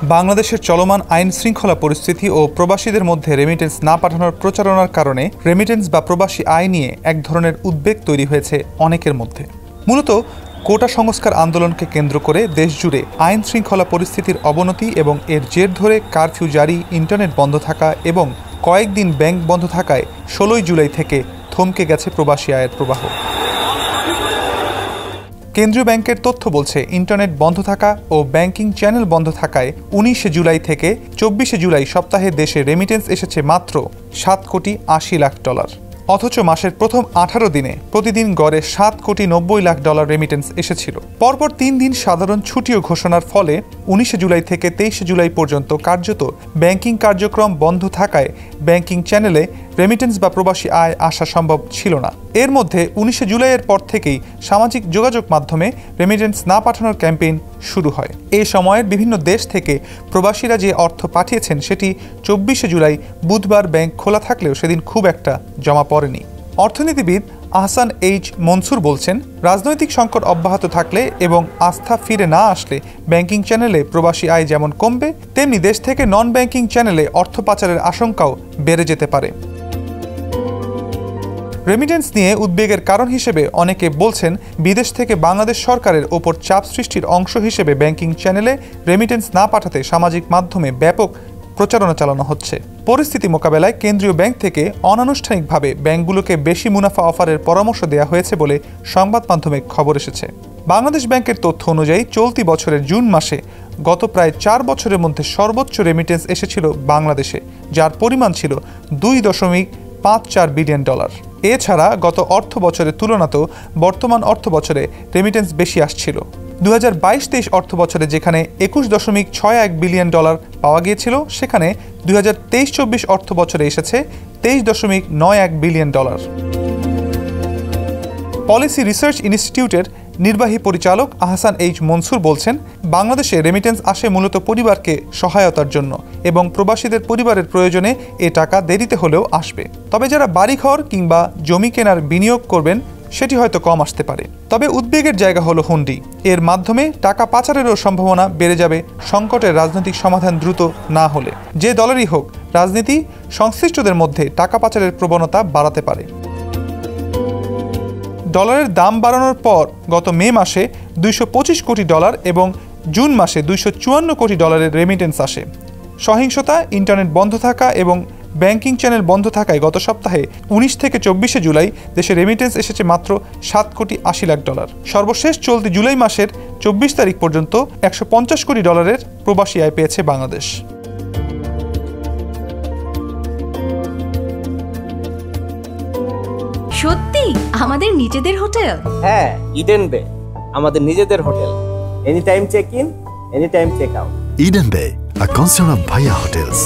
বাংলাদেশের চলমান আইন শৃঙ্খলা পরিস্থিতি ও প্রবাসীদের মধ্যে রেমিটেন্স না পাঠানোর প্রচারণার কারণে রেমিটেন্স বা প্রবাসী আয় নিয়ে এক ধরনের উদ্বেগ তৈরি হয়েছে অনেকের মধ্যে। মূলত কোটা সংস্কার আন্দোলনকে কেন্দ্র করে দেশজুড়ে আইন শৃঙ্খলা পরিস্থিতির অবনতি এবং এর জের ধরে কারফিউ জারি, ইন্টারনেট বন্ধ থাকা এবং কয়েকদিন ব্যাংক বন্ধ থাকায় 16 জুলাই থেকে থমকে গেছে প্রবাসী আয়ের প্রবাহ। কেন্দ্রীয় ব্যাংকের তথ্য বলছে, ইন্টারনেট বন্ধ থাকা ও ব্যাংকিং চ্যানেল বন্ধ থাকায় 19 জুলাই থেকে 24 জুলাই সপ্তাহে দেশে রেমিটেন্স এসেছে মাত্র $7,80,00,000। অথচ মাসের প্রথম 18 দিনে প্রতিদিন গড়ে $7,90,00,000 রেমিটেন্স এসেছিল। পরপর 3 দিন সাধারণ ছুটিও ঘোষণার ফলে 19 জুলাই থেকে 23 জুলাই পর্যন্ত কার্যত ব্যাংকিং কার্যক্রম বন্ধ থাকায় ব্যাংকিং চ্যানেলে রেমিটেন্স বা প্রবাসী আয় আসা সম্ভব ছিল না। এর মধ্যে 19 জুলাইয়ের পর থেকেই সামাজিক যোগাযোগ মাধ্যমে রেমিটেন্স না পাঠানোর ক্যাম্পেইন শুরু হয়। এই সময়ের বিভিন্ন দেশ থেকে প্রবাসীরা যে অর্থ পাঠিয়েছেন সেটি 24 জুলাই বুধবার ব্যাংক খোলা থাকলেও সেদিন খুব একটা জমা পড়েনি। অর্থনীতিবিদ আহসান এইচ মনসুর বলছেন, রাজনৈতিক সংকট অব্যাহত থাকলে এবং আস্থা ফিরে না আসলে ব্যাংকিং চ্যানেলে প্রবাসী আয় যেমন কমবে, তেমনি দেশ থেকে নন ব্যাংকিং চ্যানেলে অর্থ পাচারের আশঙ্কাও বেড়ে যেতে পারে। রেমিটেন্স নিয়ে উদ্বেগের কারণ হিসেবে অনেকে বলছেন, বিদেশ থেকে বাংলাদেশ সরকারের ওপর চাপ সৃষ্টির অংশ হিসেবে ব্যাংকিং চ্যানেলে রেমিটেন্স না পাঠাতে সামাজিক মাধ্যমে ব্যাপক প্রচারণা চালানো হচ্ছে। পরিস্থিতি মোকাবেলায় কেন্দ্রীয় ব্যাংক থেকে অনানুষ্ঠানিকভাবে ব্যাংকগুলোকে বেশি মুনাফা অফারের পরামর্শ দেওয়া হয়েছে বলে সংবাদ মাধ্যমে খবর এসেছে। বাংলাদেশ ব্যাংকের তথ্য অনুযায়ী চলতি বছরের জুন মাসে গত প্রায় 4 বছরের মধ্যে সর্বোচ্চ রেমিটেন্স এসেছিল বাংলাদেশে, যার পরিমাণ ছিল $2.54 বিলিয়ন। এছাড়া গত অর্থ বছরের তুলনাতেও বর্তমান অর্থ বছরে রেমিটেন্স বেশি আসছিল। 2022-23 অর্থ বছরে যেখানে $21.61 বিলিয়ন পাওয়া গিয়েছিল, সেখানে 2023-24 অর্থ বছরে এসেছে $23.91 বিলিয়ন। পলিসি রিসার্চ ইনস্টিটিউটের নির্বাহী পরিচালক আহসান এইচ মনসুর বলছেন, বাংলাদেশে রেমিটেন্স আসে মূলত পরিবারকে সহায়তার জন্য এবং প্রবাসীদের পরিবারের প্রয়োজনে এ টাকা দেরিতে হলেও আসবে। তবে যারা বাড়িঘর কিংবা জমি কেনার বিনিয়োগ করবেন সেটি হয়তো কম আসতে পারে। তবে উদ্বেগের জায়গা হলো হুন্ডি। এর মাধ্যমে টাকা পাচারেরও সম্ভাবনা বেড়ে যাবে সংকটের রাজনৈতিক সমাধান দ্রুত না হলে। যে দলেরই হোক, রাজনীতি সংশ্লিষ্টদের মধ্যে টাকা পাচারের প্রবণতা বাড়াতে পারে। ডলারের দাম বাড়ানোর পর গত মে মাসে $225 কোটি এবং জুন মাসে $254 কোটি রেমিটেন্স আসে। সহিংসতা, ইন্টারনেট বন্ধ থাকা এবং ব্যাংকিং চ্যানেল বন্ধ থাকায় গত সপ্তাহে 19 থেকে 24 জুলাই দেশে রেমিটেন্স এসেছে মাত্র $7,80,00,000। সর্বশেষ চলতি জুলাই মাসের 24 তারিখ পর্যন্ত $150 কোটি প্রবাসী আয় পেয়েছে বাংলাদেশ। সত্যি আমাদের নিজেদের হোটেল? হ্যাঁ, ইডেন বে আমাদের নিজেদের hotel. Any time check in, any time check out. Eden Bay, a concern of Bhaiya Hotels.